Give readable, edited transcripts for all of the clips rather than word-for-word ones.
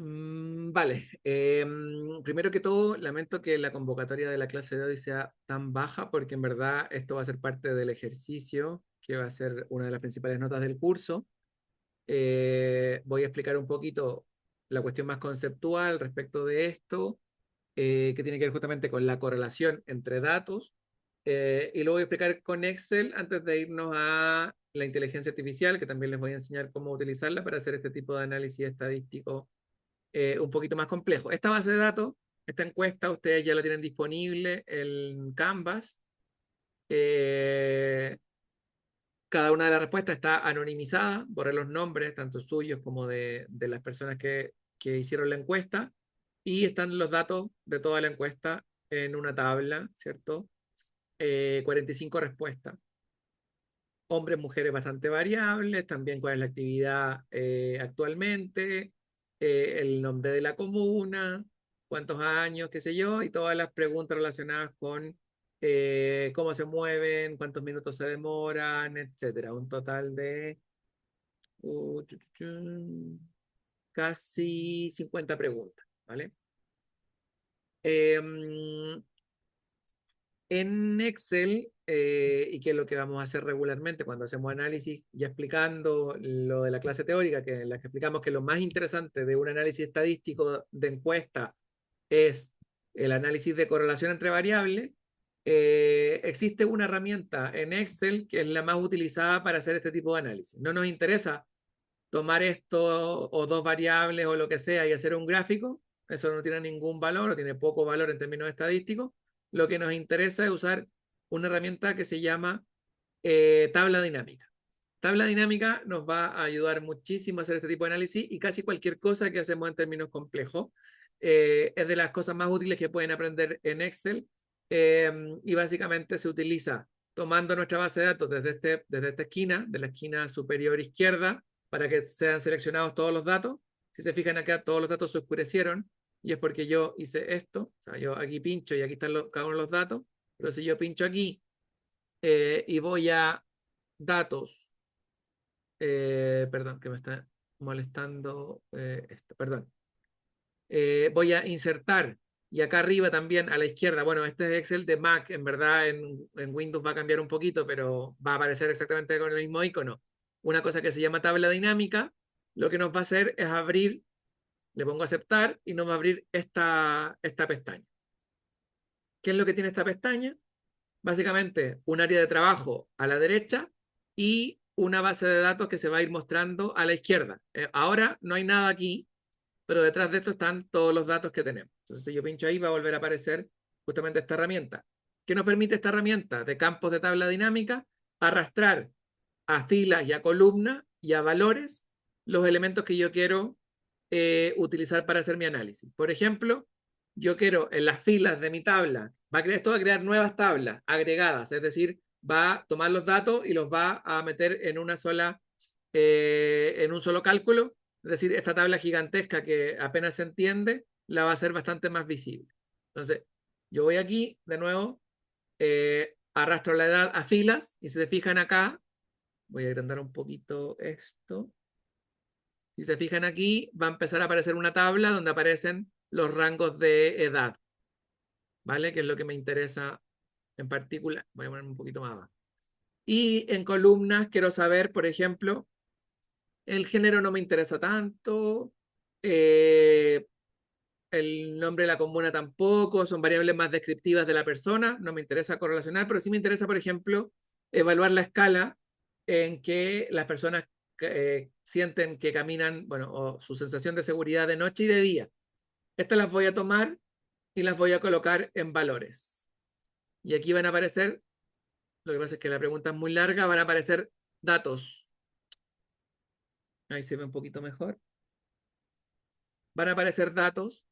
Vale. Primero que todo, lamento que la convocatoria de la clase de hoy sea tan baja porque en verdad esto va a ser parte del ejercicio, que va a ser una de las principales notas del curso. Voy a explicar un poquito la cuestión más conceptual respecto de esto, que tiene que ver justamente con la correlación entre datos. Y lo voy a explicar con Excel antes de irnos a la inteligencia artificial, que también les voy a enseñar cómo utilizarla para hacer este tipo de análisis estadístico un poquito más complejo. Esta base de datos, esta encuesta, ustedes ya la tienen disponible en Canvas. Eh, Cada una de las respuestas está anonimizada, borré los nombres, tanto suyos como de las personas que hicieron la encuesta, y están los datos de toda la encuesta en una tabla, ¿cierto? 45 respuestas. Hombres, mujeres bastante variables, también cuál es la actividad actualmente, el nombre de la comuna, cuántos años, qué sé yo, y todas las preguntas relacionadas con cómo se mueven, cuántos minutos se demoran, etcétera. Un total de uh, chu, chu, chu, casi 50 preguntas, ¿vale? Em, en Excel, y que es lo que vamos a hacer regularmente cuando hacemos análisis, ya explicando lo de la clase teórica, que en la que explicamos que lo más interesante de un análisis estadístico de encuesta es el análisis de correlación entre variables. Existe una herramienta en Excel que es la más utilizada para hacer este tipo de análisis. No nos interesa tomar esto o dos variables o lo que sea y hacer un gráfico. Eso no tiene ningún valor o tiene poco valor en términos estadísticos. Lo que nos interesa es usar una herramienta que se llama tabla dinámica. Tabla dinámica nos va a ayudar muchísimo a hacer este tipo de análisis y casi cualquier cosa que hacemos en términos complejos es de las cosas más útiles que pueden aprender en Excel, y básicamente se utiliza tomando nuestra base de datos desde esta esquina, de la esquina superior izquierda, para que sean seleccionados todos los datos. Si se fijan acá, todos los datos se oscurecieron y es porque yo hice esto. O sea, yo aquí pincho y aquí están cada uno de los datos, pero si yo pincho aquí y voy a datos, perdón, que me está molestando esto, perdón. Voy a insertar y acá arriba también a la izquierda, bueno, este es Excel de Mac, en verdad en Windows va a cambiar un poquito, pero va a aparecer exactamente con el mismo icono. Una cosa que se llama tabla dinámica, lo que nos va a hacer es abrir, le pongo aceptar y nos va a abrir esta pestaña. ¿Qué es lo que tiene esta pestaña? Básicamente un área de trabajo a la derecha y una base de datos que se va a ir mostrando a la izquierda. Ahora no hay nada aquí, pero detrás de esto están todos los datos que tenemos. Entonces, si yo pincho ahí, va a volver a aparecer justamente esta herramienta. ¿Qué nos permite esta herramienta de campos de tabla dinámica? Arrastrar a filas y a columnas y a valores los elementos que yo quiero utilizar para hacer mi análisis. Por ejemplo, yo quiero en las filas de mi tabla, esto va a crear nuevas tablas agregadas, es decir, va a tomar los datos y los va a meter en una sola, en un solo cálculo. Es decir, esta tabla gigantesca que apenas se entiende, la va a hacer bastante más visible. Entonces, yo voy aquí, de nuevo, arrastro la edad a filas y si se fijan acá, voy a agrandar un poquito esto. Si se fijan aquí, va a empezar a aparecer una tabla donde aparecen los rangos de edad, ¿vale? Que es lo que me interesa en particular. Voy a ponerme un poquito más abajo. Y en columnas quiero saber, por ejemplo, el género no me interesa tanto, eh, el nombre de la comuna tampoco, son variables más descriptivas de la persona, no me interesa correlacionar, pero sí me interesa, por ejemplo, evaluar la escala en que las personas sienten que caminan, bueno, o su sensación de seguridad de noche y de día. Estas las voy a tomar y las voy a colocar en valores. Y aquí van a aparecer, lo que pasa es que la pregunta es muy larga, van a aparecer datos. Ahí se ve un poquito mejor. Van a aparecer datos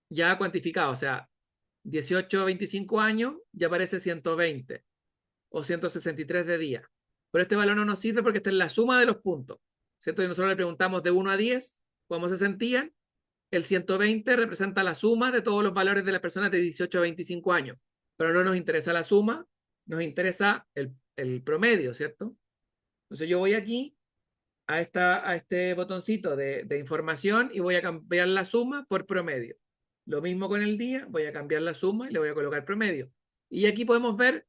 ya cuantificados, o sea, 18 a 25 años ya aparece 120 o 163 de día. Pero este valor no nos sirve porque está en la suma de los puntos, ¿cierto? Y nosotros le preguntamos de 1 a 10 cómo se sentían. El 120 representa la suma de todos los valores de las personas de 18 a 25 años. Pero no nos interesa la suma, nos interesa el promedio, ¿cierto? Entonces yo voy aquí a este botoncito de información y voy a cambiar la suma por promedio. Lo mismo con el día, voy a cambiar la suma y le voy a colocar promedio. Y aquí podemos ver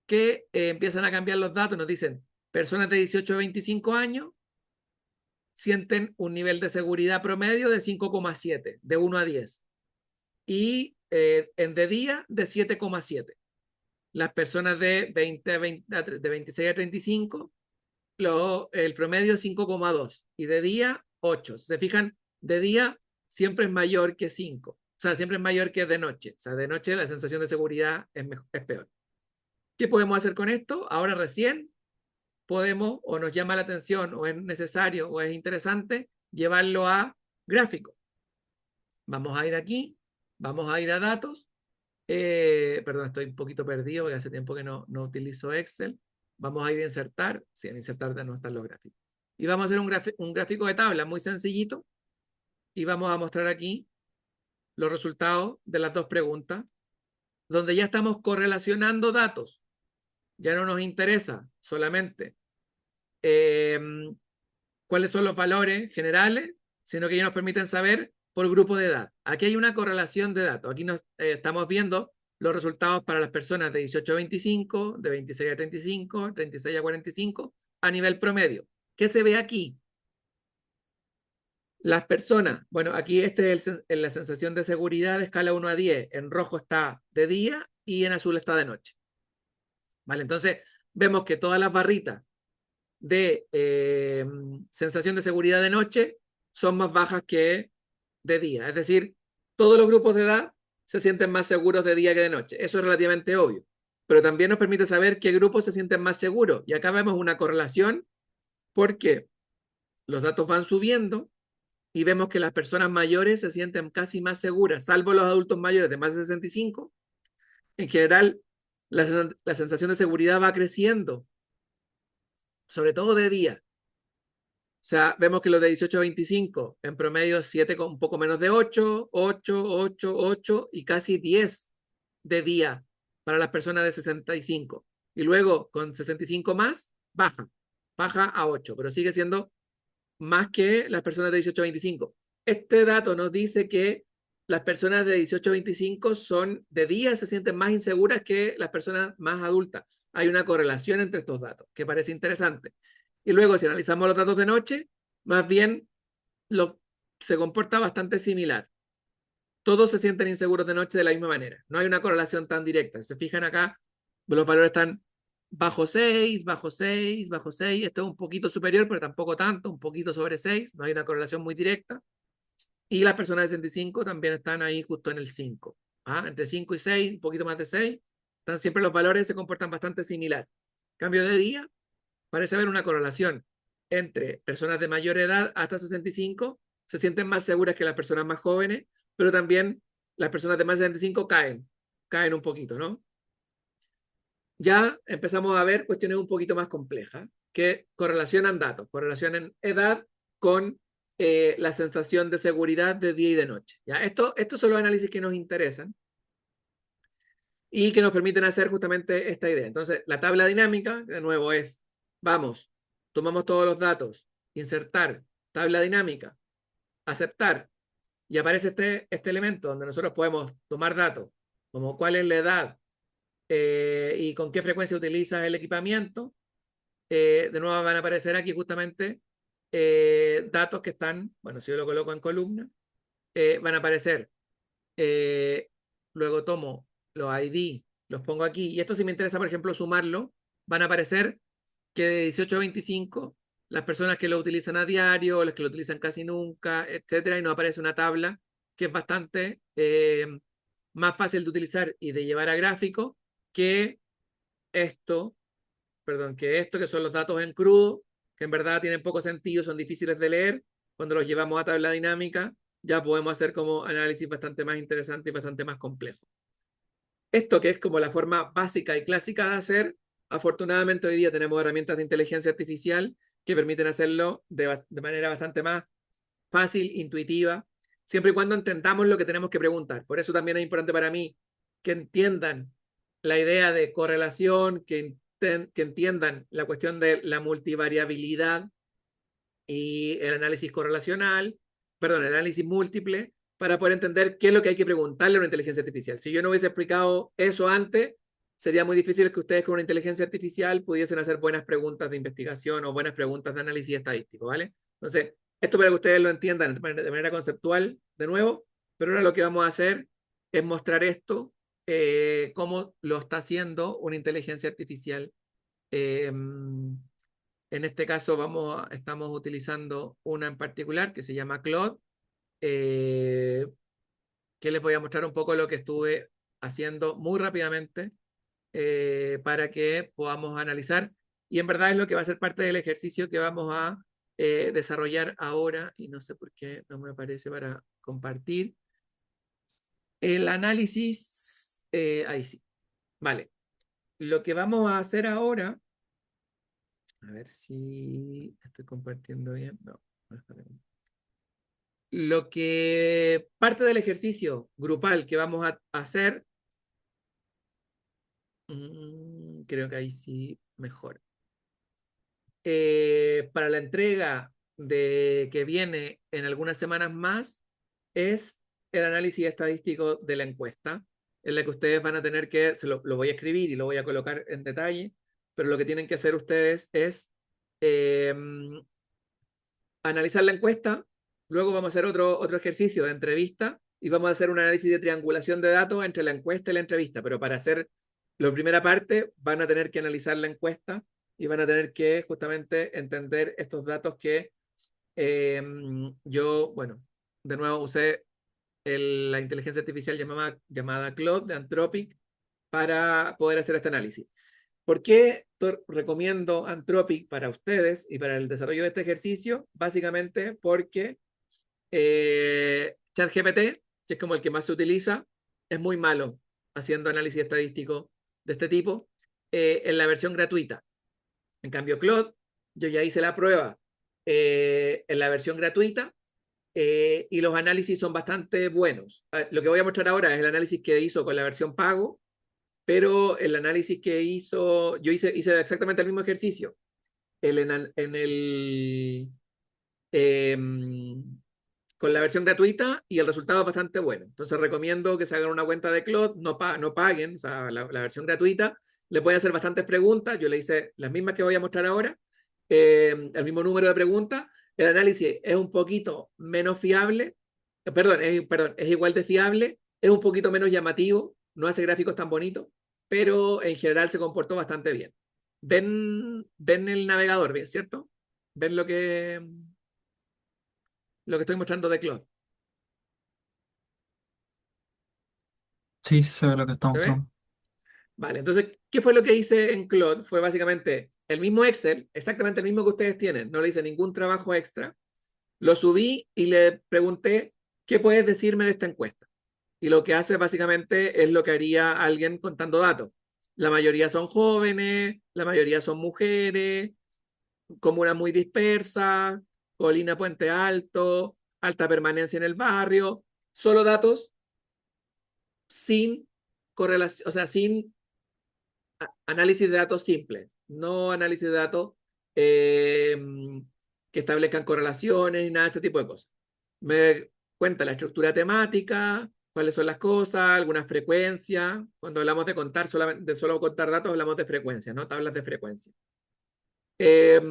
que empiezan a cambiar los datos. Nos dicen, personas de 18 a 25 años sienten un nivel de seguridad promedio de 5,7, de 1 a 10. Y de día, de 7,7. Las personas de 26 a 35, el promedio es 5,2 y de día 8. Si se fijan, de día siempre es mayor que 5. O sea, siempre es mayor que de noche. O sea, de noche la sensación de seguridad es peor. ¿Qué podemos hacer con esto? Ahora recién podemos, o nos llama la atención, o es necesario, o es interesante, llevarlo a gráfico. Vamos a ir aquí, vamos a ir a datos. Perdón, estoy un poquito perdido porque hace tiempo que no utilizo Excel. Vamos a ir a insertar. Sí, en insertar no están los gráficos. Y vamos a hacer un gráfico de tabla muy sencillito. Y vamos a mostrar aquí los resultados de las dos preguntas, donde ya estamos correlacionando datos. Ya no nos interesa solamente cuáles son los valores generales, sino que ya nos permiten saber por grupo de edad. Aquí hay una correlación de datos. Aquí estamos viendo los resultados para las personas de 18 a 25, de 26 a 35, 36 a 45, a nivel promedio. ¿Qué se ve aquí? Las personas, bueno, aquí este es la sensación de seguridad de escala 1 a 10. En rojo está de día y en azul está de noche. ¿Vale? Entonces, vemos que todas las barritas de sensación de seguridad de noche son más bajas que de día. Es decir, todos los grupos de edad se sienten más seguros de día que de noche. Eso es relativamente obvio. Pero también nos permite saber qué grupos se sienten más seguros. Y acá vemos una correlación porque los datos van subiendo y vemos que las personas mayores se sienten casi más seguras, salvo los adultos mayores de más de 65. En general, la sensación de seguridad va creciendo, sobre todo de día. O sea, vemos que los de 18 a 25 en promedio 7 con un poco menos de 8, 8, 8, 8 y casi 10 de día para las personas de 65. Y luego con 65 más, baja a 8, pero sigue siendo más que las personas de 18 a 25. Este dato nos dice que las personas de 18 a 25 son de día, se sienten más inseguras que las personas más adultas. Hay una correlación entre estos datos que parece interesante. Y luego, si analizamos los datos de noche, más bien se comporta bastante similar. Todos se sienten inseguros de noche de la misma manera. No hay una correlación tan directa. Si se fijan acá, los valores están bajo 6, bajo 6, bajo 6. Esto es un poquito superior, pero tampoco tanto, un poquito sobre 6. No hay una correlación muy directa. Y las personas de 65 también están ahí justo en el 5. Entre 5 y 6, un poquito más de 6. Están siempre los valores se comportan bastante similar. Cambio de día, parece haber una correlación entre personas de mayor edad hasta 65, se sienten más seguras que las personas más jóvenes, pero también las personas de más de 65 caen un poquito, ¿no? Ya empezamos a ver cuestiones un poquito más complejas que correlacionan datos, correlacionan edad con la sensación de seguridad de día y de noche. ¿Ya? Estos son los análisis que nos interesan y que nos permiten hacer justamente esta idea. Entonces, la tabla dinámica, de nuevo, es, vamos, tomamos todos los datos, insertar, tabla dinámica, aceptar, y aparece este elemento donde nosotros podemos tomar datos, como cuál es la edad y con qué frecuencia utilizas el equipamiento. De nuevo van a aparecer aquí justamente datos que están, bueno, si yo lo coloco en columna, van a aparecer. Luego tomo los ID, los pongo aquí, y esto si me interesa, por ejemplo, sumarlo, van a aparecer que de 18 a 25, las personas que lo utilizan a diario, las que lo utilizan casi nunca, etcétera, y nos aparece una tabla que es bastante más fácil de utilizar y de llevar a gráfico que esto, que son los datos en crudo, que en verdad tienen poco sentido, son difíciles de leer. Cuando los llevamos a tabla dinámica, ya podemos hacer como análisis bastante más interesante y bastante más complejo. Esto que es como la forma básica y clásica de hacer, afortunadamente hoy día tenemos herramientas de inteligencia artificial que permiten hacerlo de manera bastante más fácil, intuitiva, siempre y cuando entendamos lo que tenemos que preguntar. Por eso también es importante para mí que entiendan la idea de correlación, que entiendan la cuestión de la multivariabilidad, y el análisis correlacional, perdón, el análisis múltiple, para poder entender qué es lo que hay que preguntarle a una inteligencia artificial. Si yo no hubiese explicado eso antes, sería muy difícil que ustedes con una inteligencia artificial pudiesen hacer buenas preguntas de investigación o buenas preguntas de análisis estadístico, ¿vale? Entonces, esto para que ustedes lo entiendan de manera conceptual, de nuevo, pero ahora lo que vamos a hacer es mostrar esto, cómo lo está haciendo una inteligencia artificial. En este caso estamos utilizando una en particular que se llama Claude, que les voy a mostrar un poco lo que estuve haciendo muy rápidamente para que podamos analizar. Y en verdad es lo que va a ser parte del ejercicio que vamos a desarrollar ahora. Y no sé por qué no me aparece para compartir. El análisis, ahí sí. Vale. Lo que vamos a hacer ahora, a ver si estoy compartiendo bien. No, no está bien. Lo que parte del ejercicio grupal que vamos a hacer, creo que ahí sí mejor. Para la entrega de que viene en algunas semanas más es el análisis estadístico de la encuesta, en la que ustedes van a tener que, lo voy a escribir y lo voy a colocar en detalle, pero lo que tienen que hacer ustedes es eh, analizar la encuesta, luego vamos a hacer otro ejercicio de entrevista y vamos a hacer un análisis de triangulación de datos entre la encuesta y la entrevista, pero para hacer la primera parte van a tener que analizar la encuesta y van a tener que justamente entender estos datos que yo, bueno, de nuevo usé la inteligencia artificial llamada Claude de Anthropic para poder hacer este análisis. ¿Por qué recomiendo Anthropic para ustedes y para el desarrollo de este ejercicio? Básicamente porque ChatGPT, que es como el que más se utiliza, es muy malo haciendo análisis estadístico de este tipo en la versión gratuita. En cambio, Claude, yo ya hice la prueba en la versión gratuita y los análisis son bastante buenos. Lo que voy a mostrar ahora es el análisis que hizo con la versión pago, pero el análisis que hizo, yo hice exactamente el mismo ejercicio en el, eh, con la versión gratuita y el resultado es bastante bueno. Entonces recomiendo que se hagan una cuenta de Claude, no paguen, o sea, la versión gratuita, le pueden hacer bastantes preguntas, yo le hice las mismas que voy a mostrar ahora, el mismo número de preguntas, el análisis es un poquito menos fiable, perdón, es igual de fiable, es un poquito menos llamativo, no hace gráficos tan bonitos, pero en general se comportó bastante bien. Ven el navegador, ¿bien? ¿Cierto? ¿Ven lo que estoy mostrando de Claude? Sí, sí se ve lo que está ¿Se ve? mostrando. Vale, entonces, ¿qué fue lo que hice en Claude? Fue básicamente el mismo Excel, exactamente el mismo que ustedes tienen, no le hice ningún trabajo extra, lo subí y le pregunté, ¿qué puedes decirme de esta encuesta? Y lo que hace básicamente es lo que haría alguien contando datos. La mayoría son jóvenes, la mayoría son mujeres, comunas muy dispersas, colina Puente Alto, alta permanencia en el barrio, solo datos sin correlación, o sea, sin análisis de datos simple, no análisis de datos eh, que establezcan correlaciones ni nada de este tipo de cosas. Me cuenta la estructura temática, cuáles son las cosas, algunas frecuencias. Cuando hablamos de contar, solamente, de solo contar datos, hablamos de frecuencia, no tablas de frecuencia. Eh,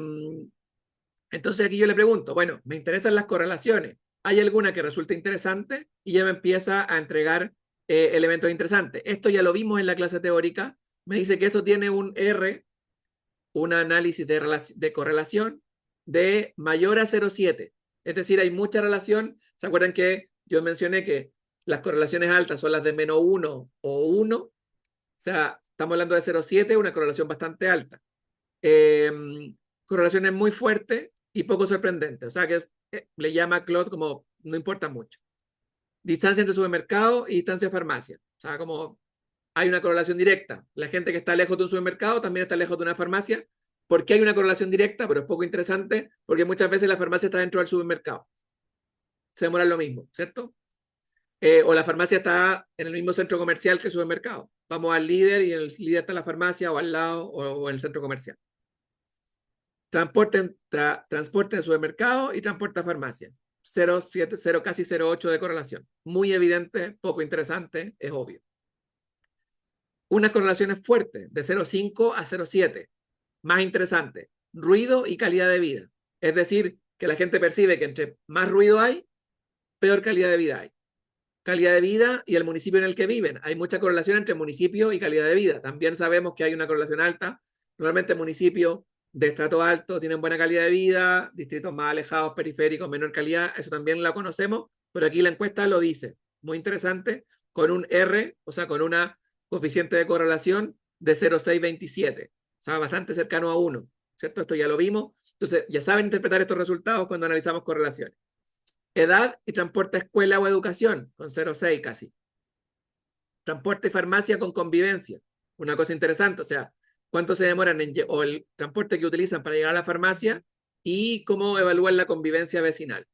entonces aquí yo le pregunto, bueno, me interesan las correlaciones. ¿Hay alguna que resulte interesante? Y ya me empieza a entregar elementos interesantes. Esto ya lo vimos en la clase teórica. Me dice que esto tiene un R, un análisis de correlación de mayor a 0,7. Es decir, hay mucha relación. ¿Se acuerdan que yo mencioné que las correlaciones altas son las de menos 1 o 1? O sea, estamos hablando de 0,7, una correlación bastante alta. Eh, Correlaciones muy fuertes y poco sorprendentes. O sea, que le llama a Claude como no importa mucho. Distancia entre supermercado y distancia de farmacia. O sea, como hay una correlación directa. La gente que está lejos de un supermercado también está lejos de una farmacia. ¿Por qué hay una correlación directa? Pero es poco interesante porque muchas veces la farmacia está dentro del supermercado. Se demora lo mismo, ¿cierto? O la farmacia está en el mismo centro comercial que el supermercado. Vamos al líder y en el líder está la farmacia o al lado o en el centro comercial. transporte en supermercado y transporte a farmacia. 0,7, 0, casi 0,8 de correlación. Muy evidente, poco interesante, es obvio. Unas correlaciones fuertes, de 0,5 a 0,7. Más interesante, ruido y calidad de vida. Es decir, que la gente percibe que entre más ruido hay, peor calidad de vida hay. Calidad de vida y el municipio en el que viven. Hay mucha correlación entre municipio y calidad de vida. También sabemos que hay una correlación alta. Normalmente municipios de estrato alto tienen buena calidad de vida, distritos más alejados, periféricos, menor calidad. Eso también la conocemos, pero aquí la encuesta lo dice. Muy interesante, con un R, o sea, con una coeficiente de correlación de 0,627. O sea, bastante cercano a 1, ¿cierto? Esto ya lo vimos. Entonces, ya saben interpretar estos resultados cuando analizamos correlaciones. Edad y transporte a escuela o educación, con 0,6 casi. Transporte y farmacia con convivencia. Una cosa interesante, o sea, cuánto se demoran o el transporte que utilizan para llegar a la farmacia y cómo evalúan la convivencia vecinal.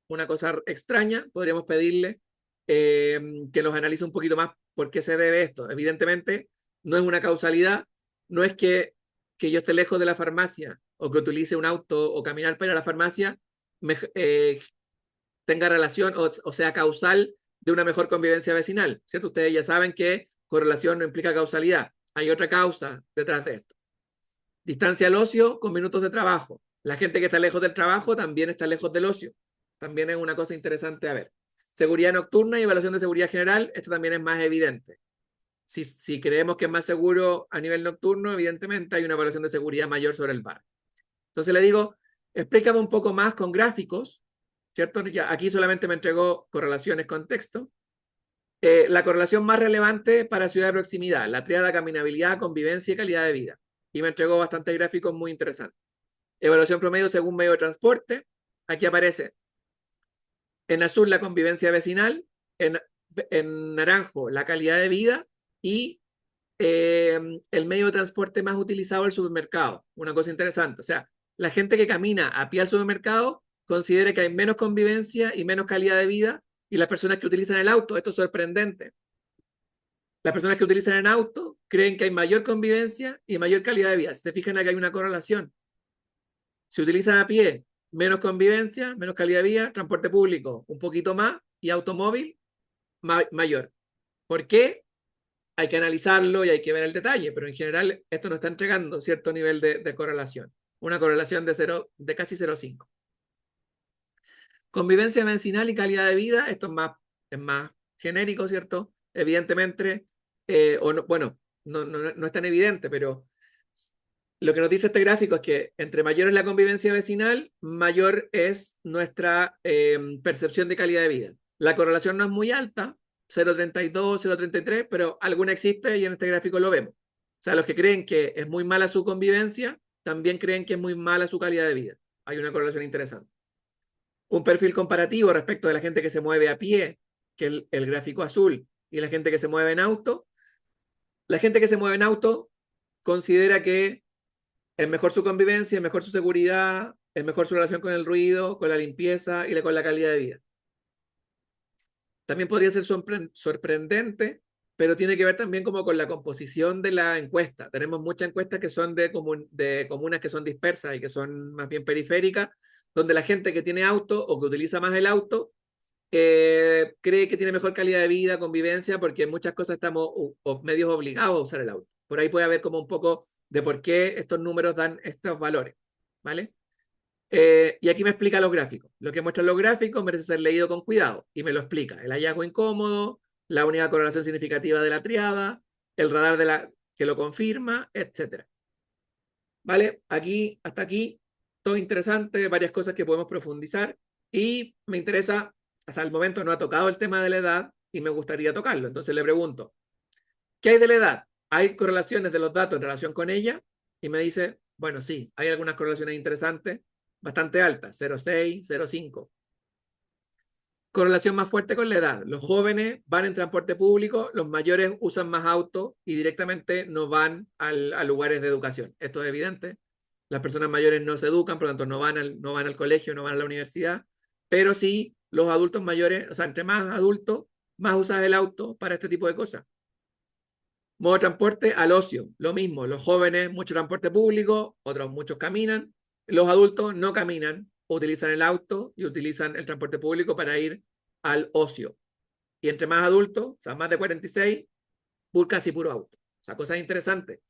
Una cosa extraña, podríamos pedirle que nos analice un poquito más por qué se debe esto. Evidentemente, no es una causalidad, no es que yo esté lejos de la farmacia o que utilice un auto o caminar para ir a la farmacia tenga relación o sea causal de una mejor convivencia vecinal, ¿cierto? Ustedes ya saben que correlación no implica causalidad. Hay otra causa detrás de esto. Distancia al ocio con minutos de trabajo. La gente que está lejos del trabajo también está lejos del ocio. También es una cosa interesante a ver. Seguridad nocturna y evaluación de seguridad general, esto también es más evidente. Si creemos que es más seguro a nivel nocturno, evidentemente hay una evaluación de seguridad mayor sobre el bar. Entonces le digo, explícame un poco más con gráficos, ¿cierto? Ya, aquí solamente me entregó correlaciones con texto. La correlación más relevante para ciudad de proximidad, la triada caminabilidad, convivencia y calidad de vida. Y me entregó bastantes gráficos muy interesantes. Evaluación promedio según medio de transporte. Aquí aparece en azul la convivencia vecinal, en naranjo la calidad de vida y el medio de transporte más utilizado el supermercado. Una cosa interesante. O sea, la gente que camina a pie al supermercado considera que hay menos convivencia y menos calidad de vida, y las personas que utilizan el auto, esto es sorprendente. Las personas que utilizan el auto creen que hay mayor convivencia y mayor calidad de vida. Si se fijan, aquí hay una correlación. Si utilizan a pie, menos convivencia, menos calidad de vida, transporte público un poquito más y automóvil mayor. ¿Por qué? Hay que analizarlo y hay que ver el detalle, pero en general esto nos está entregando cierto nivel de correlación. Una correlación de casi 0,5. Convivencia vecinal y calidad de vida, esto es más genérico, ¿cierto? Evidentemente, bueno, no es tan evidente, pero lo que nos dice este gráfico es que entre mayor es la convivencia vecinal, mayor es nuestra percepción de calidad de vida. La correlación no es muy alta, 0,32, 0,33, pero alguna existe y en este gráfico lo vemos. O sea, los que creen que es muy mala su convivencia, también creen que es muy mala su calidad de vida. Hay una correlación interesante. Un perfil comparativo respecto de la gente que se mueve a pie, que es el gráfico azul, y la gente que se mueve en auto. La gente que se mueve en auto considera que es mejor su convivencia, es mejor su seguridad, es mejor su relación con el ruido, con la limpieza y con la calidad de vida. También podría ser sorprendente, pero tiene que ver también como con la composición de la encuesta. Tenemos muchas encuestas que son de comunas que son dispersas y que son más bien periféricas, donde la gente que tiene auto o que utiliza más el auto cree que tiene mejor calidad de vida, convivencia, porque en muchas cosas estamos medios obligados a usar el auto. Por ahí puede haber como un poco de por qué estos números dan estos valores, ¿vale? Y aquí me explica los gráficos. Lo que muestran los gráficos merece ser leído con cuidado y me lo explica. El hallazgo incómodo, la única correlación significativa de la triada, el radar que lo confirma, etc. ¿Vale? Aquí, hasta aquí, todo interesante, varias cosas que podemos profundizar y me interesa, hasta el momento no ha tocado el tema de la edad y me gustaría tocarlo. Entonces le pregunto, ¿qué hay de la edad? ¿Hay correlaciones de los datos en relación con ella? Y me dice, bueno, sí, hay algunas correlaciones interesantes, bastante altas, 0,6, 0,5. Correlación más fuerte con la edad. Los jóvenes van en transporte público, los mayores usan más auto y directamente no van a lugares de educación. Esto es evidente. Las personas mayores no se educan, por lo tanto no van al colegio, no van a la universidad, pero sí los adultos mayores, o sea, entre más adultos, más usas el auto para este tipo de cosas. Modo de transporte al ocio, lo mismo. Los jóvenes, mucho transporte público, otros muchos caminan. Los adultos no caminan, utilizan el auto y utilizan el transporte público para ir al ocio. Y entre más adultos, o sea, más de 46, casi puro auto. O sea, cosas interesantes.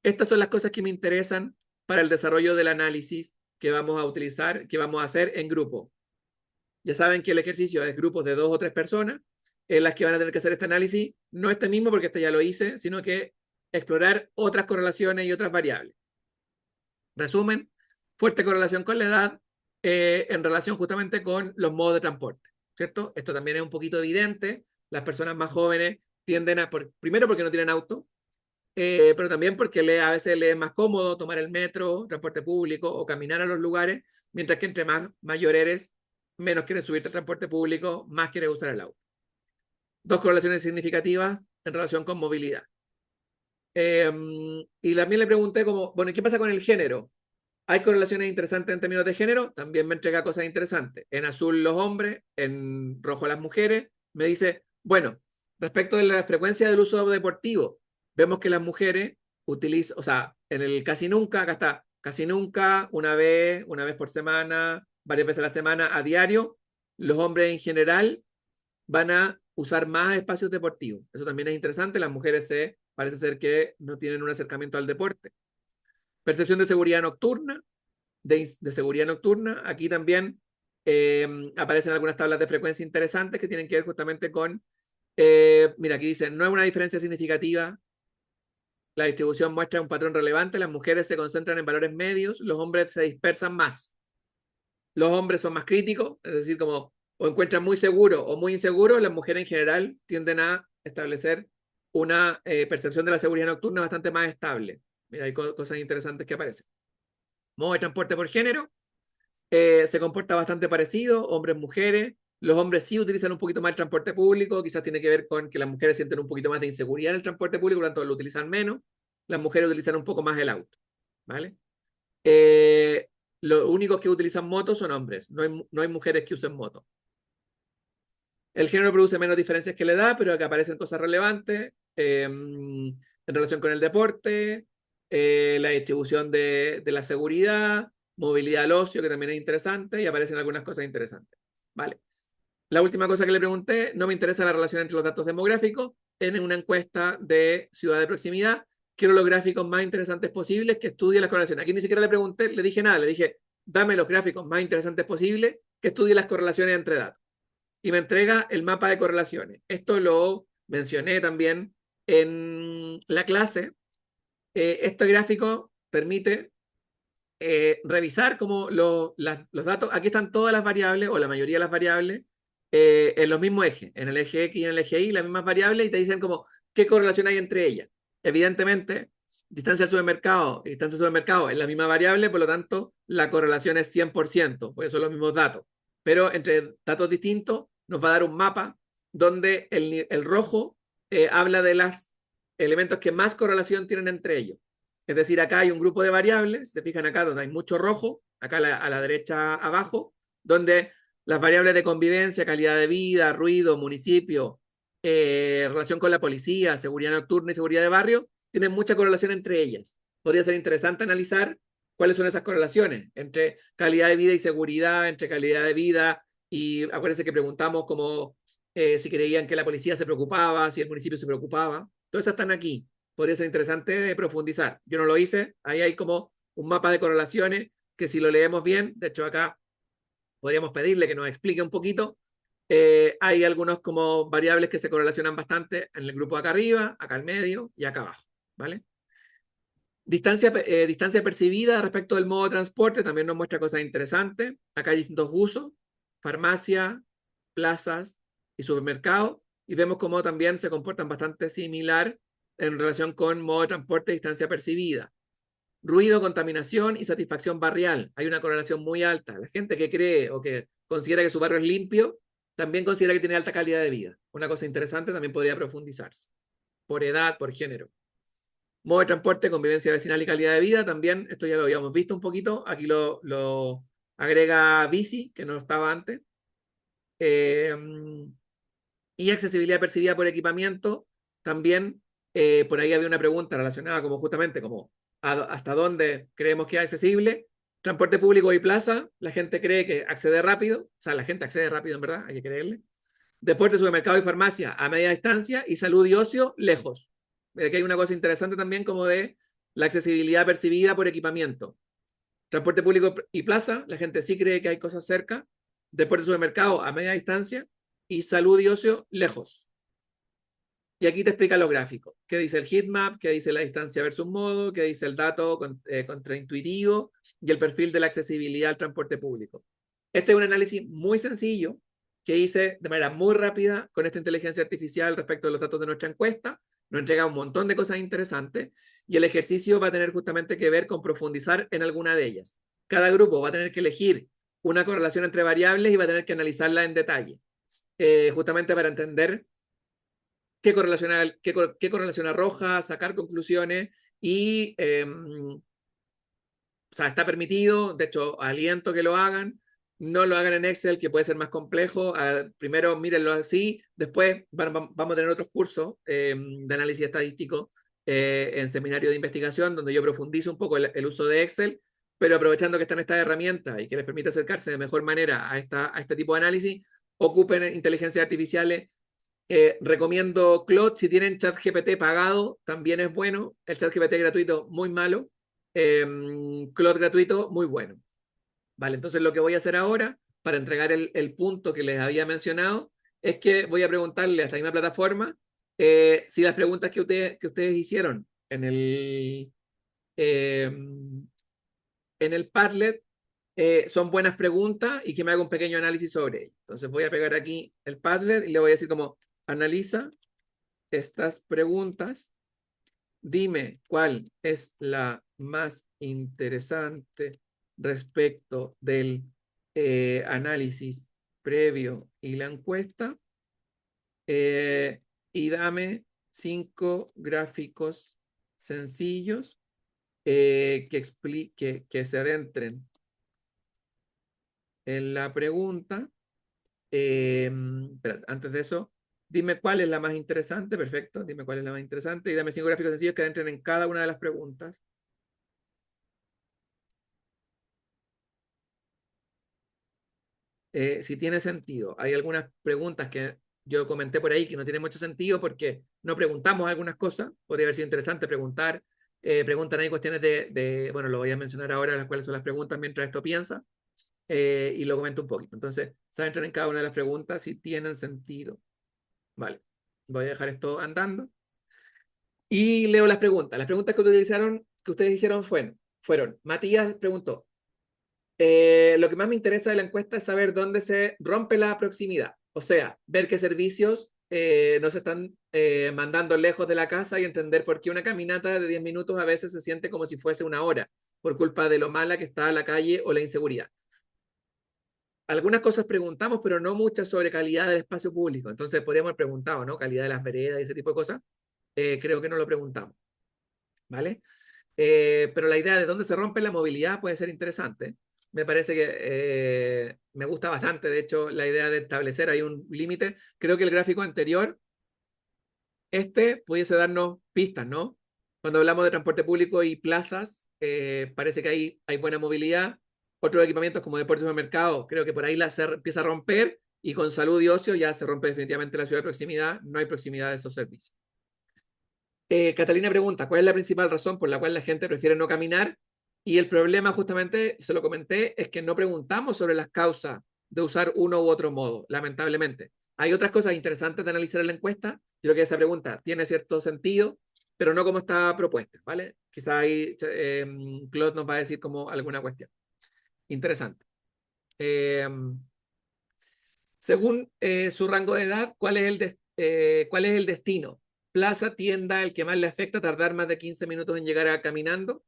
Estas son las cosas que me interesan para el desarrollo del análisis que vamos a utilizar, que vamos a hacer en grupo. Ya saben que el ejercicio es grupos de 2 o 3 personas en las que van a tener que hacer este análisis, no este mismo porque este ya lo hice, sino que explorar otras correlaciones y otras variables. Resumen, fuerte correlación con la edad en relación justamente con los modos de transporte, ¿cierto? Esto también es un poquito evidente. Las personas más jóvenes tienden a, primero porque no tienen auto, pero también porque a veces les es más cómodo tomar el metro, transporte público o caminar a los lugares, mientras que entre más mayor eres, menos quieres subirte al transporte público, más quieres usar el auto. Dos correlaciones significativas en relación con movilidad. Y también le pregunté como, bueno, ¿qué pasa con el género? ¿Hay correlaciones interesantes en términos de género? También me entrega cosas interesantes. En azul los hombres, en rojo las mujeres. Me dice, bueno, respecto de la frecuencia del uso deportivo, vemos que las mujeres utilizan, o sea, en el casi nunca, acá está, casi nunca, una vez por semana, varias veces a la semana, a diario. Los hombres en general van a usar más espacios deportivos. Eso también es interesante. Las mujeres parece ser que no tienen un acercamiento al deporte. Percepción de seguridad nocturna, de seguridad nocturna. Aquí también aparecen algunas tablas de frecuencia interesantes que tienen que ver justamente con, mira, aquí dice, no es una diferencia significativa, la distribución muestra un patrón relevante, las mujeres se concentran en valores medios, los hombres se dispersan más. Los hombres son más críticos, es decir, como o encuentran muy seguro o muy inseguro, las mujeres en general tienden a establecer una percepción de la seguridad nocturna bastante más estable. Mira, hay cosas interesantes que aparecen. Modo de transporte por género, se comporta bastante parecido, hombres, mujeres. Los hombres sí utilizan un poquito más el transporte público, quizás tiene que ver con que las mujeres sienten un poquito más de inseguridad en el transporte público, por lo tanto lo utilizan menos. Las mujeres utilizan un poco más el auto, ¿vale? Los únicos que utilizan motos son hombres, no hay mujeres que usen motos. El género produce menos diferencias que la edad, pero acá aparecen cosas relevantes en relación con el deporte, la distribución de la seguridad, movilidad al ocio, que también es interesante, y aparecen algunas cosas interesantes. Vale. La última cosa que le pregunté, no me interesa la relación entre los datos demográficos en una encuesta de ciudad de proximidad. Quiero los gráficos más interesantes posibles que estudien las correlaciones. Aquí ni siquiera le pregunté, le dije nada, le dije, dame los gráficos más interesantes posibles que estudien las correlaciones entre datos. Y me entrega el mapa de correlaciones. Esto lo mencioné también en la clase. Este gráfico permite revisar como los datos. Aquí están todas las variables, o la mayoría de las variables, en los mismos ejes, en el eje X y en el eje Y, las mismas variables, y te dicen como qué correlación hay entre ellas. Evidentemente, distancia supermercado y distancia supermercado es la misma variable, por lo tanto, la correlación es 100%, porque son los mismos datos. Pero entre datos distintos, nos va a dar un mapa donde el rojo habla de los elementos que más correlación tienen entre ellos. Es decir, acá hay un grupo de variables, se fijan acá donde hay mucho rojo, acá a la derecha abajo, donde las variables de convivencia, calidad de vida, ruido, municipio, relación con la policía, seguridad nocturna y seguridad de barrio, tienen mucha correlación entre ellas. Podría ser interesante analizar cuáles son esas correlaciones entre calidad de vida y seguridad, entre calidad de vida y acuérdense que preguntamos como si creían que la policía se preocupaba, si el municipio se preocupaba. Todas esas están aquí. Podría ser interesante profundizar. Yo no lo hice, ahí hay como un mapa de correlaciones que si lo leemos bien, de hecho acá podríamos pedirle que nos explique un poquito. Hay algunos como variables que se correlacionan bastante en el grupo de acá arriba, acá al medio y acá abajo, ¿vale? Distancia percibida respecto del modo de transporte también nos muestra cosas interesantes. Acá hay distintos usos, farmacia, plazas y supermercados, y vemos cómo también se comportan bastante similar en relación con modo de transporte y distancia percibida. Ruido, contaminación y satisfacción barrial. Hay una correlación muy alta. La gente que cree o que considera que su barrio es limpio, también considera que tiene alta calidad de vida. Una cosa interesante también podría profundizarse. Por edad, por género. Modo de transporte, convivencia vecinal y calidad de vida, también, esto ya lo habíamos visto un poquito, aquí lo agrega bici, que no estaba antes. Y accesibilidad percibida por equipamiento, también por ahí había una pregunta relacionada como justamente como hasta dónde creemos que es accesible. Transporte público y plaza, la gente cree que accede rápido, o sea, la gente accede rápido en verdad, hay que creerle. Deporte, supermercado y farmacia a media distancia y salud y ocio lejos. Aquí hay una cosa interesante también como de la accesibilidad percibida por equipamiento. Transporte público y plaza, la gente sí cree que hay cosas cerca. Deporte, supermercado a media distancia y salud y ocio lejos. Y aquí te explica los gráficos. ¿Qué dice el heatmap? ¿Qué dice la distancia versus modo? ¿Qué dice el dato contraintuitivo? Y el perfil de la accesibilidad al transporte público. Este es un análisis muy sencillo que hice de manera muy rápida con esta inteligencia artificial respecto a los datos de nuestra encuesta. Nos entrega un montón de cosas interesantes y el ejercicio va a tener justamente que ver con profundizar en alguna de ellas. Cada grupo va a tener que elegir una correlación entre variables y va a tener que analizarla en detalle, justamente para entender qué correlación arroja, sacar conclusiones y, o sea, está permitido, de hecho, aliento que lo hagan, no lo hagan en Excel, que puede ser más complejo, primero mírenlo así, después vamos a tener otros cursos de análisis estadístico en seminario de investigación, donde yo profundizo un poco el uso de Excel, pero aprovechando que están estas herramientas y que les permite acercarse de mejor manera a este tipo de análisis, ocupen inteligencias artificiales. Recomiendo Claude, si tienen ChatGPT pagado, también es bueno. El ChatGPT gratuito, muy malo. Claude gratuito, muy bueno. Vale, entonces lo que voy a hacer ahora, para entregar el punto que les había mencionado, es que voy a preguntarle a esta misma plataforma si las preguntas que ustedes hicieron en el Padlet son buenas preguntas y que me haga un pequeño análisis sobre ello. Entonces voy a pegar aquí el Padlet y le voy a decir como, analiza estas preguntas, dime cuál es la más interesante respecto del análisis previo y la encuesta, y dame 5 gráficos sencillos que se adentren en la pregunta. Antes de eso, dime cuál es la más interesante, perfecto, dime cuál es la más interesante y dame 5 gráficos sencillos que entren en cada una de las preguntas. Si tiene sentido. Hay algunas preguntas que yo comenté por ahí que no tienen mucho sentido porque no preguntamos algunas cosas, podría haber sido interesante preguntar. Preguntan ahí cuestiones bueno, lo voy a mencionar ahora, las cuales son las preguntas mientras esto piensa, y lo comento un poquito. Entonces, se entran en cada una de las preguntas si tienen sentido. Vale, voy a dejar esto andando. Y leo las preguntas. Las preguntas que ustedes hicieron fueron, Matías preguntó, lo que más me interesa de la encuesta es saber dónde se rompe la proximidad. O sea, ver qué servicios no se están mandando lejos de la casa y entender por qué una caminata de 10 minutos a veces se siente como si fuese una hora, por culpa de lo mala que está la calle o la inseguridad. Algunas cosas preguntamos, pero no muchas sobre calidad del espacio público. Entonces podríamos haber preguntado, ¿no? Calidad de las veredas y ese tipo de cosas. Creo que no lo preguntamos. ¿Vale? Pero la idea de dónde se rompe la movilidad puede ser interesante. Me parece que me gusta bastante, de hecho, la idea de establecer ahí un límite. Creo que el gráfico anterior, pudiese darnos pistas, ¿no? Cuando hablamos de transporte público y plazas, parece que hay buena movilidad. Otros equipamientos como deportes y supermercados, creo que por ahí se empieza a romper y con salud y ocio ya se rompe definitivamente la ciudad de proximidad, no hay proximidad de esos servicios. Catalina pregunta, ¿cuál es la principal razón por la cual la gente prefiere no caminar? Y el problema justamente, se lo comenté, es que no preguntamos sobre las causas de usar uno u otro modo, lamentablemente. Hay otras cosas interesantes de analizar en la encuesta. Yo creo que esa pregunta tiene cierto sentido, pero no como está propuesta, ¿vale? Quizá ahí Claude nos va a decir como alguna cuestión. Interesante. Eh, Según su rango de edad, ¿cuál es el destino? Plaza, tienda, el que más le afecta, tardar más de 15 minutos en llegar caminando.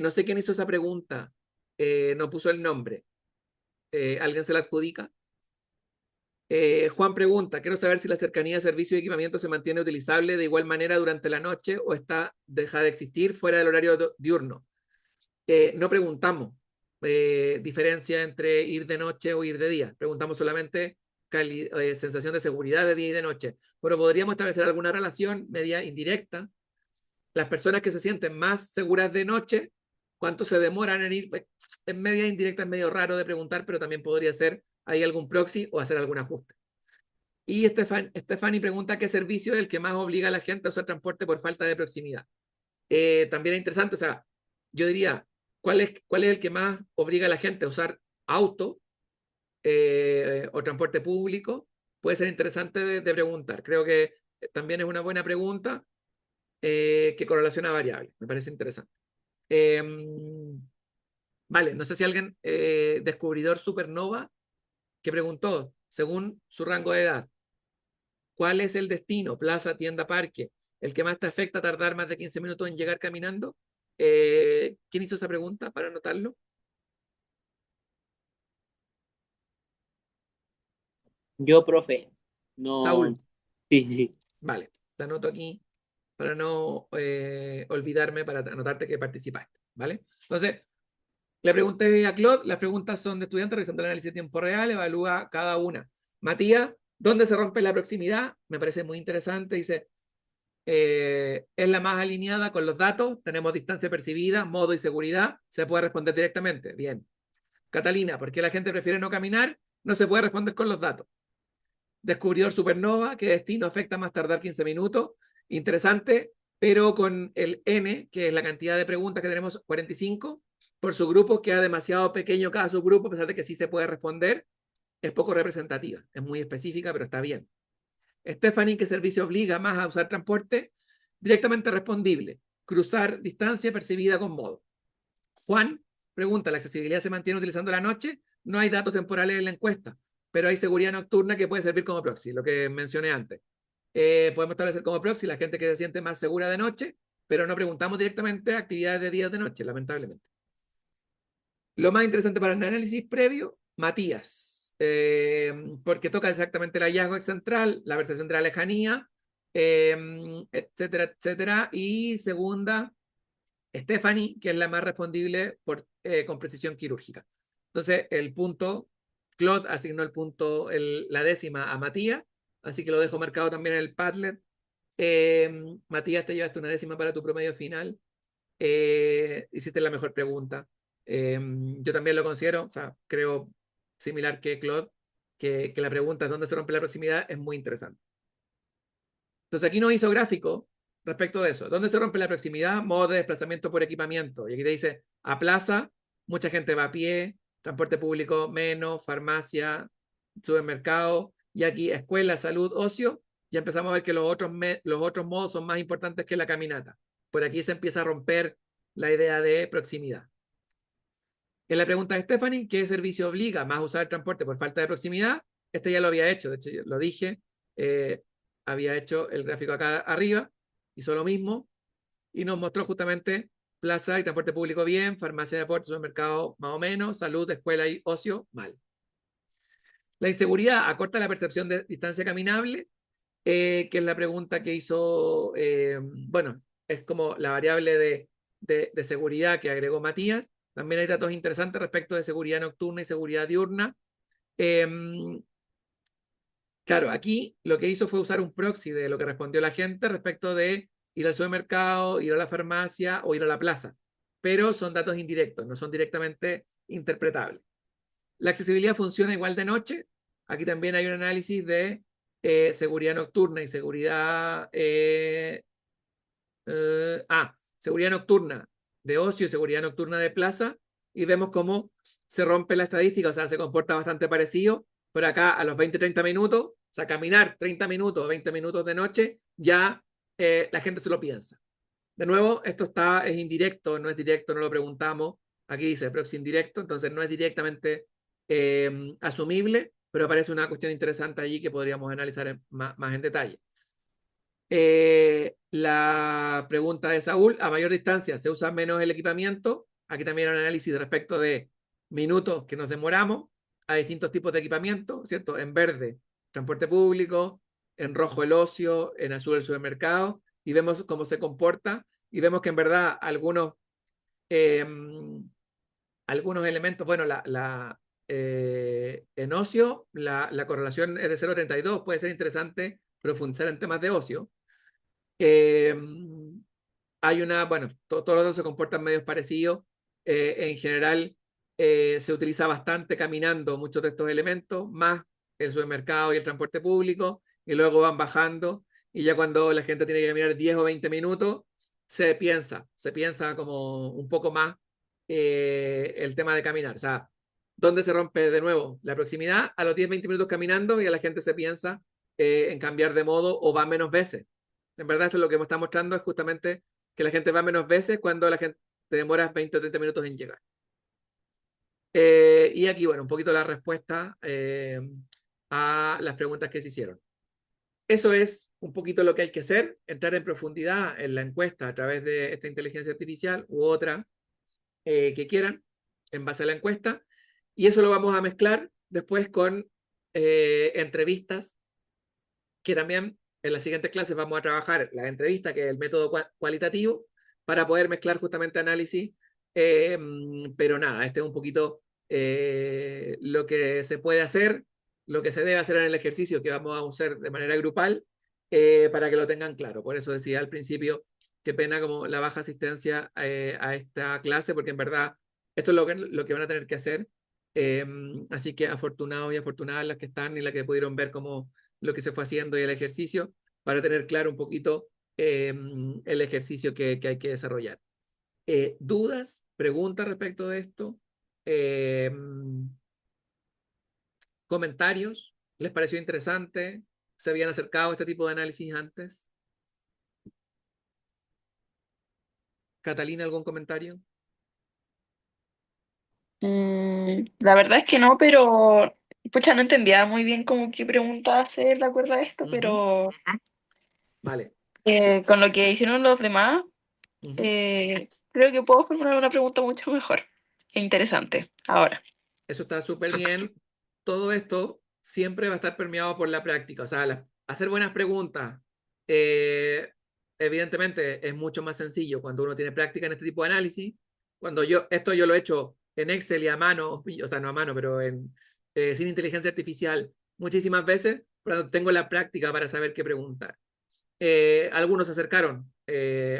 No sé quién hizo esa pregunta, no puso el nombre. ¿Alguien se la adjudica? Juan pregunta, quiero saber si la cercanía de servicio y equipamiento se mantiene utilizable de igual manera durante la noche o deja de existir fuera del horario diurno. No preguntamos diferencia entre ir de noche o ir de día. Preguntamos solamente sensación de seguridad de día y de noche. Pero podríamos establecer alguna relación media indirecta. Las personas que se sienten más seguras de noche cuánto se demoran en ir. En media indirecta es medio raro de preguntar, pero también podría ser ahí algún proxy o hacer algún ajuste. Y Stephanie pregunta qué servicio es el que más obliga a la gente a usar transporte por falta de proximidad. También es interesante, o sea, yo diría, ¿cuál es el que más obliga a la gente a usar auto o transporte público? Puede ser interesante de preguntar. Creo que también es una buena pregunta que correlaciona variables. Me parece interesante. Vale, no sé si alguien, descubridor supernova, que preguntó, según su rango de edad, ¿cuál es el destino? Plaza, tienda, parque. ¿El que más te afecta tardar más de 15 minutos en llegar caminando? ¿Quién hizo esa pregunta para anotarlo? Yo, profe, no, Saúl. sí, sí. Vale, te anoto aquí para no olvidarme, para anotarte que participaste. ¿Vale? Entonces, le pregunté a Claude, las preguntas son de estudiantes realizando el análisis de tiempo real, evalúa cada una. Matías, ¿dónde se rompe la proximidad? Me parece muy interesante. Dice, es la más alineada con los datos, tenemos distancia percibida, modo y seguridad, se puede responder directamente. Bien. Catalina, ¿por qué la gente prefiere no caminar? No se puede responder con los datos. Descubridor supernova, ¿qué destino afecta más tardar 15 minutos? Interesante, pero con el N, que es la cantidad de preguntas que tenemos, 45, por su grupo queda demasiado pequeño cada subgrupo, a pesar de que sí se puede responder, es poco representativa, es muy específica, pero está bien. Stephanie, ¿qué servicio obliga más a usar transporte? Directamente respondible, cruzar distancia percibida con modo. Juan pregunta, ¿la accesibilidad se mantiene utilizando la noche? No hay datos temporales en la encuesta, pero hay seguridad nocturna que puede servir como proxy, lo que mencioné antes. Podemos establecer como proxy la gente que se siente más segura de noche, pero no preguntamos directamente actividades de día o de noche, lamentablemente. Lo más interesante para el análisis previo, Matías, porque toca exactamente el hallazgo central, la percepción de la lejanía, etcétera, etcétera. Y segunda, Stephanie, que es la más respondible con precisión quirúrgica. Entonces, el punto, Claude asignó el punto, la décima a Matías, así que lo dejo marcado también en el Padlet. Matías, te llevaste una décima para tu promedio final. Hiciste la mejor pregunta. Yo también lo considero, o sea, creo similar que Claude, que la pregunta ¿dónde se rompe la proximidad? Es muy interesante. Entonces aquí no hizo gráfico respecto de eso. ¿Dónde se rompe la proximidad? Modo de desplazamiento por equipamiento. Y aquí te dice, a plaza, mucha gente va a pie, transporte público menos, farmacia, supermercado, y aquí escuela, salud, ocio. Ya empezamos a ver que los otros modos son más importantes que la caminata. Por aquí se empieza a romper la idea de proximidad. En la pregunta de Stephanie, ¿qué servicio obliga más a usar el transporte por falta de proximidad? Este ya lo había hecho, de hecho lo dije, había hecho el gráfico acá arriba, hizo lo mismo y nos mostró justamente plaza y transporte público bien, farmacia, deporte, supermercado más o menos, salud, escuela y ocio mal. La inseguridad acorta la percepción de distancia caminable, que es la pregunta que hizo, bueno, es como la variable de seguridad que agregó Matías. También hay datos interesantes respecto de seguridad nocturna y seguridad diurna. Claro, aquí lo que hizo fue usar un proxy de lo que respondió la gente respecto de ir al supermercado, ir a la farmacia o ir a la plaza. Pero son datos indirectos, no son directamente interpretables. La accesibilidad funciona igual de noche. Aquí también hay un análisis de seguridad nocturna y seguridad seguridad nocturna de ocio y seguridad nocturna de plaza, y vemos cómo se rompe la estadística, o sea, se comporta bastante parecido, pero acá a los 20-30 minutos, o sea, caminar 30 minutos o 20 minutos de noche, ya la gente se lo piensa. De nuevo, esto es indirecto, no es directo, no lo preguntamos. Aquí dice proxy indirecto, entonces no es directamente asumible, pero aparece una cuestión interesante allí que podríamos analizar más en detalle. La pregunta de Saúl, a mayor distancia se usa menos el equipamiento. Aquí también hay un análisis respecto de minutos que nos demoramos a distintos tipos de equipamiento, ¿cierto? En verde, transporte público, en rojo el ocio, en azul el supermercado, y vemos cómo se comporta, y vemos que en verdad eh, algunos elementos, bueno, en ocio la correlación es de 0,32, puede ser interesante profundizar en temas de ocio. Hay una, bueno, todos los dos se comportan medios parecidos. En general, se utiliza bastante caminando muchos de estos elementos, más el supermercado y el transporte público, y luego van bajando, y ya cuando la gente tiene que caminar 10 o 20 minutos, se piensa como un poco más el tema de caminar. O sea, ¿dónde se rompe de nuevo? La proximidad a los 10, 20 minutos caminando y a la gente se piensa en cambiar de modo o va menos veces. En verdad, esto es lo que me está mostrando, es justamente que la gente va menos veces cuando la gente te demora 20 o 30 minutos en llegar. Y aquí, bueno, un poquito la respuesta a las preguntas que se hicieron. Eso es un poquito lo que hay que hacer, entrar en profundidad en la encuesta a través de esta inteligencia artificial u otra que quieran en base a la encuesta. Y eso lo vamos a mezclar después con entrevistas, que también en las siguientes clases vamos a trabajar la entrevista, que es el método cualitativo, para poder mezclar justamente análisis. Pero nada, este es un poquito lo que se puede hacer, lo que se debe hacer en el ejercicio que vamos a usar de manera grupal, para que lo tengan claro. Por eso decía al principio, qué pena como la baja asistencia a esta clase, porque en verdad esto es lo que van a tener que hacer. Así que afortunados y afortunadas las que están y las que pudieron ver cómo lo que se fue haciendo y el ejercicio, para tener claro un poquito el ejercicio que hay que desarrollar. ¿Dudas, preguntas respecto de esto? ¿Comentarios? ¿Les pareció interesante? ¿Se habían acercado a este tipo de análisis antes? Catalina, ¿algún comentario? La verdad es que no, pero pucha, no entendía muy bien como qué pregunta hacer de acuerdo a esto, pero Vale. con lo que hicieron los demás, creo que puedo formular una pregunta mucho mejor e interesante ahora. Eso está súper bien. Todo esto siempre va a estar permeado por la práctica. O sea, hacer buenas preguntas, evidentemente, es mucho más sencillo cuando uno tiene práctica en este tipo de análisis. Cuando esto yo lo he hecho en Excel y a mano, o sea, no a mano, pero sin inteligencia artificial, muchísimas veces, cuando tengo la práctica para saber qué preguntar. Algunos se acercaron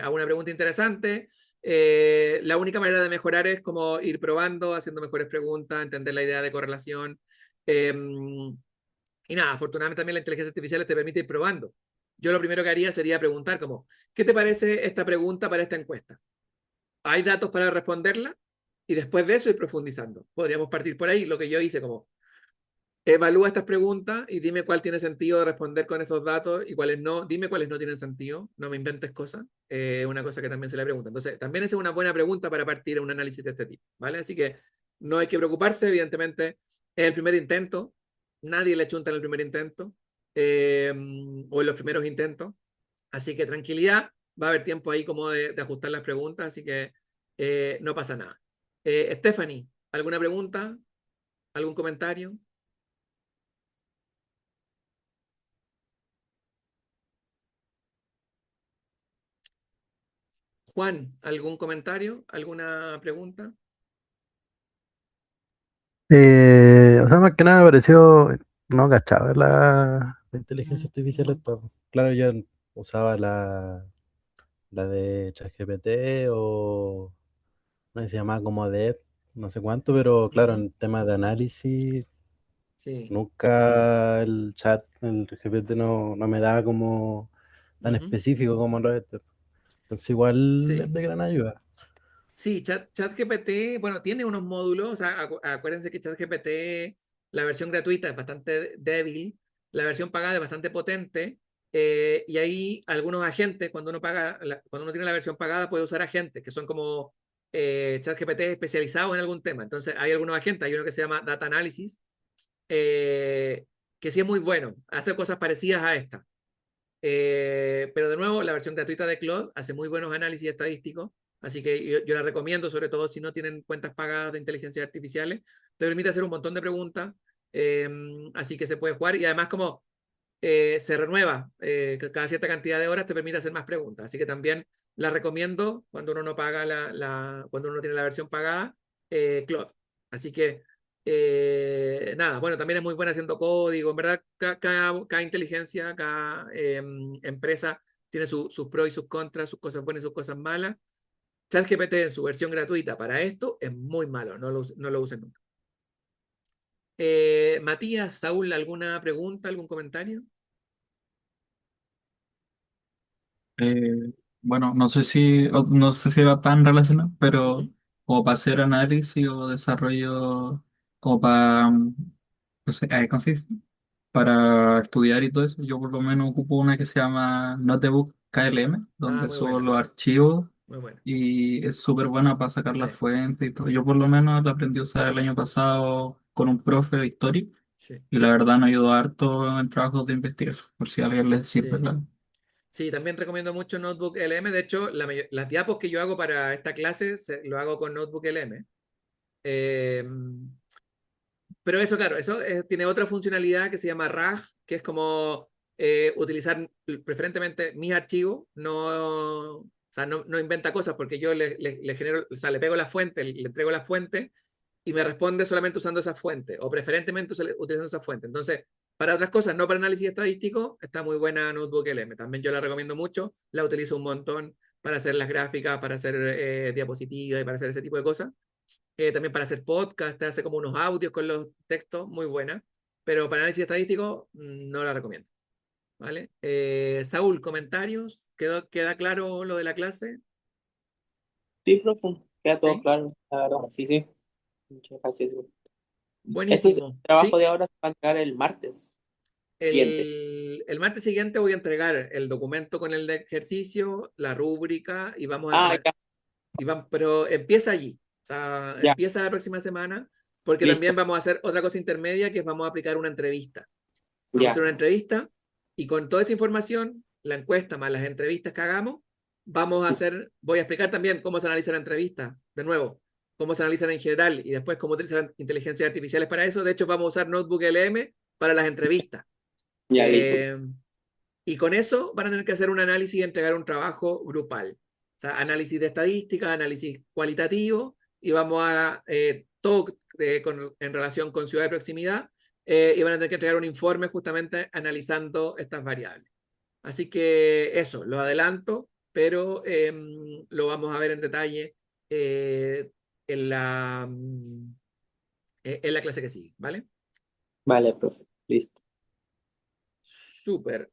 a una pregunta interesante. La única manera de mejorar es como ir probando, haciendo mejores preguntas, entender la idea de correlación. Y nada, afortunadamente también la inteligencia artificial te permite ir probando. Yo lo primero que haría sería preguntar como, ¿qué te parece esta pregunta para esta encuesta? ¿Hay datos para responderla? Y después de eso ir profundizando. Podríamos partir por ahí, lo que yo hice como, evalúa estas preguntas y dime cuál tiene sentido de responder con esos datos y cuáles no. Dime cuáles no tienen sentido. No me inventes cosas. Una cosa que también se le pregunta. Entonces, también esa es una buena pregunta para partir a un análisis de este tipo. ¿Vale? Así que no hay que preocuparse. Evidentemente, es el primer intento. Nadie le chunta en el primer intento o en los primeros intentos. Así que tranquilidad. Va a haber tiempo ahí como de ajustar las preguntas. Así que no pasa nada. Stephanie, ¿alguna pregunta? ¿Algún comentario? Juan, ¿algún comentario? ¿Alguna pregunta? O sea, más que nada me pareció, no cachaba la inteligencia artificial esta. Claro, yo usaba la de ChatGPT o no sé, se llamaba como de no sé cuánto, pero claro, en temas de análisis, Sí. nunca el GPT no me daba como tan específico como lo de este. Entonces igual es Sí. de gran ayuda. Sí, ChatGPT, bueno, tiene unos módulos, o sea, acuérdense que ChatGPT, la versión gratuita es bastante débil, la versión pagada es bastante potente, y hay algunos agentes, cuando uno paga, cuando uno tiene la versión pagada, puede usar agentes, que son como ChatGPT especializados en algún tema. Entonces, hay algunos agentes, hay uno que se llama Data Analysis, que sí es muy bueno, hace cosas parecidas a esta. Pero de nuevo, la versión gratuita de Claude hace muy buenos análisis estadísticos, así que yo la recomiendo, sobre todo si no tienen cuentas pagadas de inteligencia artificiales. Te permite hacer un montón de preguntas, así que se puede jugar y además como se renueva cada cierta cantidad de horas, te permite hacer más preguntas. Así que también la recomiendo cuando uno no paga cuando uno tiene la versión pagada, Claude. Así que nada, bueno, también es muy buena haciendo código. En verdad, cada inteligencia, cada empresa tiene sus pros y sus contras, sus cosas buenas y sus cosas malas. ChatGPT en su versión gratuita para esto es muy malo, no lo usen nunca. Matías, Saúl, ¿alguna pregunta, algún comentario? Bueno, no sé si va tan relacionado, pero como para hacer análisis o desarrollo, como para, no sé, ¿cómo se dice? Para estudiar y todo eso, yo por lo menos ocupo una que se llama Notebook KLM, donde Muy subo buena, los archivos muy buena. y es súper buena para sacar las Sí, fuentes y todo. Yo por lo menos la aprendí a usar el año pasado con un profe de historia sí, y la verdad me ayudó harto en trabajos de investigación, por si a alguien les sirve, sí. claro. Sí, también recomiendo mucho Notebook LM. De hecho, las diapos que yo hago para esta clase lo hago con Notebook LM. Eh, pero eso, claro, eso tiene otra funcionalidad que se llama RAG, que es como utilizar preferentemente mis archivos, no, o sea, no inventa cosas porque yo le genero, o sea, le pego la fuente, le entrego la fuente y me responde solamente usando esa fuente o preferentemente utilizando esa fuente. Entonces, para otras cosas, no para análisis estadístico, está muy buena Notebook LM. También yo la recomiendo mucho, la utilizo un montón para hacer las gráficas, para hacer diapositivas y para hacer ese tipo de cosas. También para hacer podcast, te hace como unos audios con los textos, muy buena. Pero para análisis estadístico, no la recomiendo. ¿Vale? Saúl, comentarios. ¿Queda claro lo de la clase? Sí, profe, queda todo ¿Sí? claro, la verdad. Sí, sí. Muchas gracias. Eso es el Buenísimo. trabajo ¿Sí? de ahora, se va a entregar el martes siguiente. El martes siguiente voy a entregar el documento con el de ejercicio, la rúbrica y vamos a, Ah, ya, pero empieza allí. O sea, ya, empieza la próxima semana, porque listo, también vamos a hacer otra cosa intermedia, que es vamos a aplicar una entrevista. Vamos a ya, hacer una entrevista y con toda esa información, la encuesta más las entrevistas que hagamos, voy a explicar también cómo se analiza la entrevista, de nuevo, cómo se analizan en general y después cómo utilizar inteligencias artificiales para eso. De hecho, vamos a usar Notebook LM para las entrevistas. ya, listo. Eh, y con eso van a tener que hacer un análisis y entregar un trabajo grupal. O sea, análisis de estadística, análisis cualitativo, y vamos a todo en relación con ciudad de proximidad, y van a tener que entregar un informe justamente analizando estas variables. Así que eso, lo adelanto, pero lo vamos a ver en detalle eh, en en la clase que sigue, ¿vale? Vale, profe, listo. Súper.